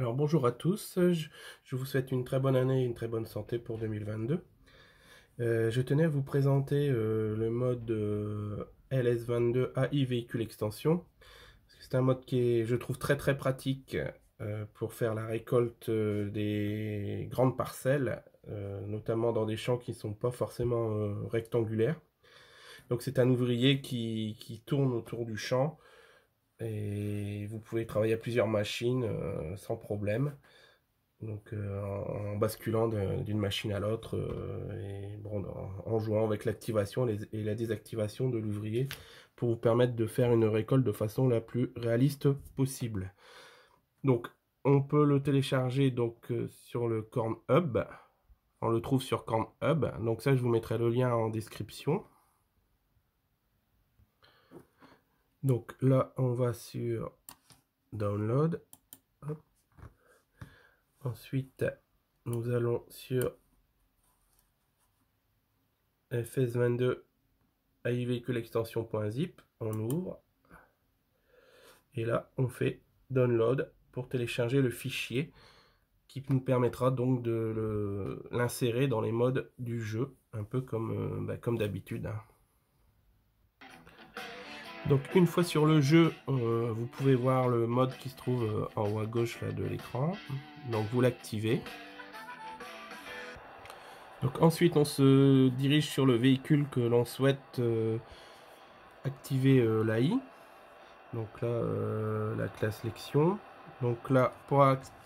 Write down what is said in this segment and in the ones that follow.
Alors bonjour à tous, je vous souhaite une très bonne année et une très bonne santé pour 2022. Je tenais à vous présenter le mode LS22 AI Véhicule Extension. C'est un mode qui est, je trouve, très pratique pour faire la récolte des grandes parcelles, notamment dans des champs qui ne sont pas forcément rectangulaires. Donc c'est un ouvrier qui tourne autour du champ et vous pouvez travailler à plusieurs machines sans problème. Donc en basculant d'une machine à l'autre et bon, en jouant avec l'activation et la désactivation de l'ouvrier pour vous permettre de faire une récolte de façon la plus réaliste possible. Donc on peut le télécharger donc sur le Corn Hub. On le trouve sur Corn Hub. Donc ça, je vous mettrai le lien en description. Donc là, on va sur Download. Hop. Ensuite, nous allons sur FS22 AI Véhicule Extension.zip. On ouvre. Et là, on fait Download pour télécharger le fichier qui nous permettra donc de l'insérer dans les modes du jeu, un peu comme d'habitude. Donc une fois sur le jeu, vous pouvez voir le mode qui se trouve en haut à gauche là, de l'écran. Donc vous l'activez. Donc ensuite on se dirige sur le véhicule que l'on souhaite activer l'AI. Donc là la classe Lexion. Donc là pour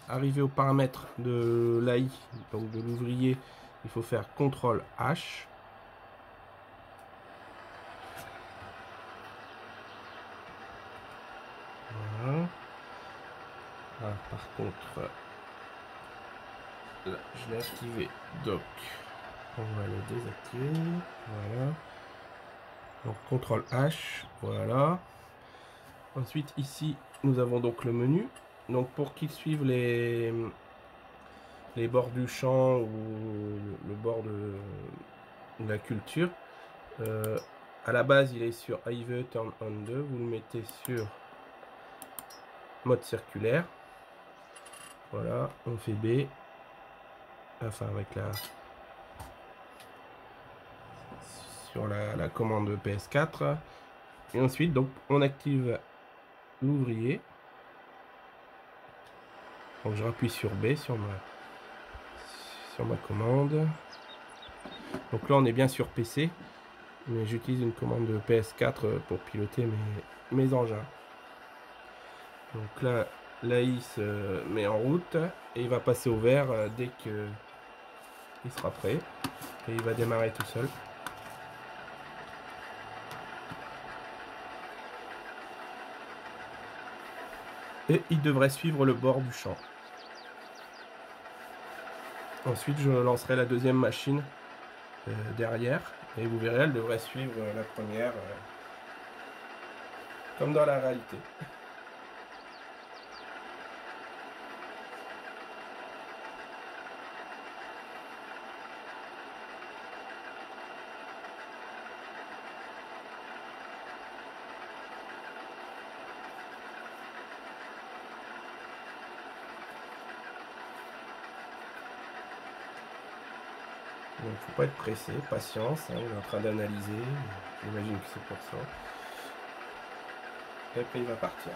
arriver aux paramètres de l'AI, donc de l'ouvrier, il faut faire CTRL H. Voilà. Ah, par contre, là, je l'ai activé. Donc, on va le désactiver. Voilà. Donc, CTRL H. Voilà. Ensuite, ici, nous avons donc le menu. Donc, pour qu'il suive les bords du champ ou le bord de la culture, à la base, il est sur Hive Turn On 2. Vous le mettez sur mode circulaire. Voilà, on fait B. Enfin, avec sur la commande PS4. Et ensuite, donc, on active l'ouvrier. Donc, je rappuie sur B sur ma commande. Donc là, on est bien sur PC, mais j'utilise une commande de PS4 pour piloter mes engins. Donc là, l'AI se met en route et il va passer au vert dès qu'il sera prêt. Et il va démarrer tout seul. Et il devrait suivre le bord du champ. Ensuite, je lancerai la deuxième machine derrière. Et vous verrez, elle devrait suivre la première comme dans la réalité. Donc faut pas être pressé, patience, hein, il est en train d'analyser, j'imagine que c'est pour ça. Et après il va partir.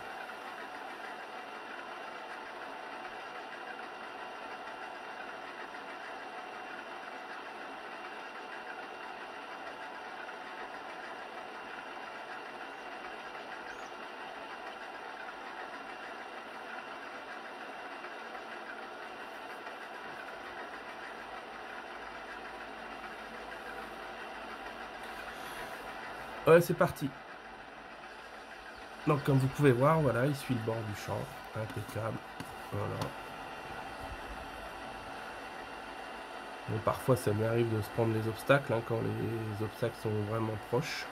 Ouais, c'est parti. Donc comme vous pouvez voir, voilà, il suit le bord du champ, impeccable. Voilà. Bon, parfois ça lui arrive de se prendre les obstacles hein, quand les obstacles sont vraiment proches.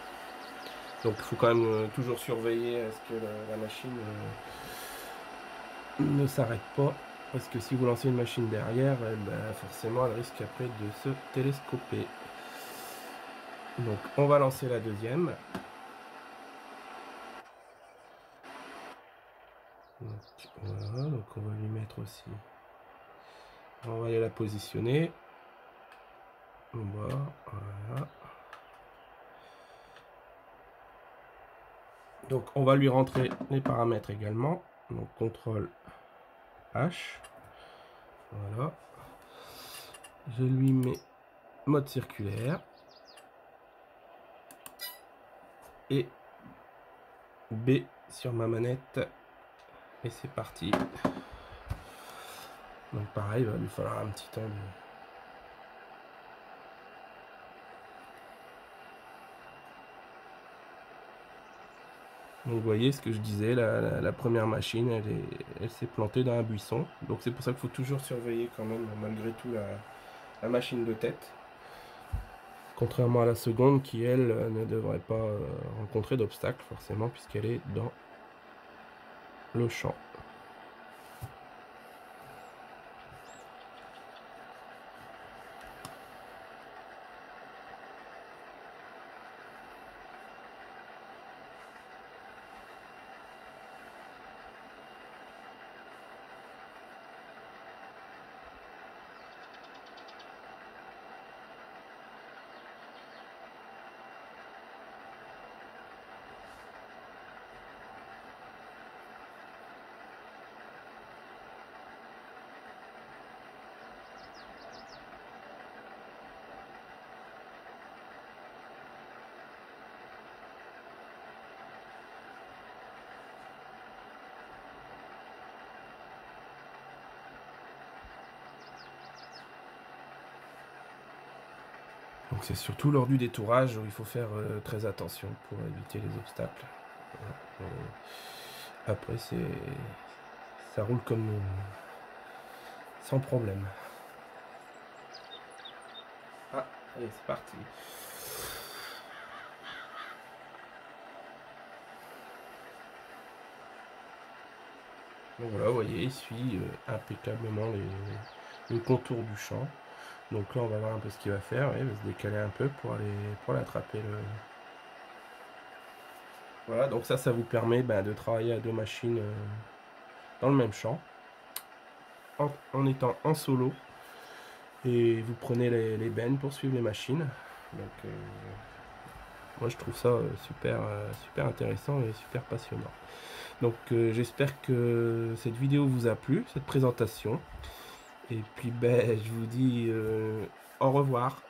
Donc il faut quand même toujours surveiller à ce que la machine ne s'arrête pas. Parce que si vous lancez une machine derrière, ben, forcément elle risque après de se télescoper. Donc on va lancer la deuxième. Donc, voilà, donc on va lui mettre aussi. On va aller la positionner. Voilà. Donc on va lui rentrer les paramètres également. Donc CTRL H. Voilà. Je lui mets mode circulaire. Et B sur ma manette. Et c'est parti. Donc pareil, il va lui falloir un petit temps de... Donc vous voyez ce que je disais, la première machine, elle s'est plantée dans un buisson. Donc c'est pour ça qu'il faut toujours surveiller quand même, malgré tout, la machine de tête. Contrairement à la seconde qui, elle, ne devrait pas rencontrer d'obstacle, forcément, puisqu'elle est dans le champ. Donc c'est surtout lors du détourage où il faut faire très attention pour éviter les obstacles. Après ça roule comme sans problème. Ah, allez, c'est parti. Donc voilà, vous voyez, il suit impeccablement le contour du champ. Donc là, on va voir un peu ce qu'il va faire. Il va se décaler un peu pour l'attraper. Voilà, donc ça vous permet de travailler à deux machines dans le même champ, en étant en solo. Et vous prenez les bennes pour suivre les machines. Donc moi, je trouve ça super intéressant et super passionnant. Donc j'espère que cette vidéo vous a plu, cette présentation. Et puis je vous dis au revoir.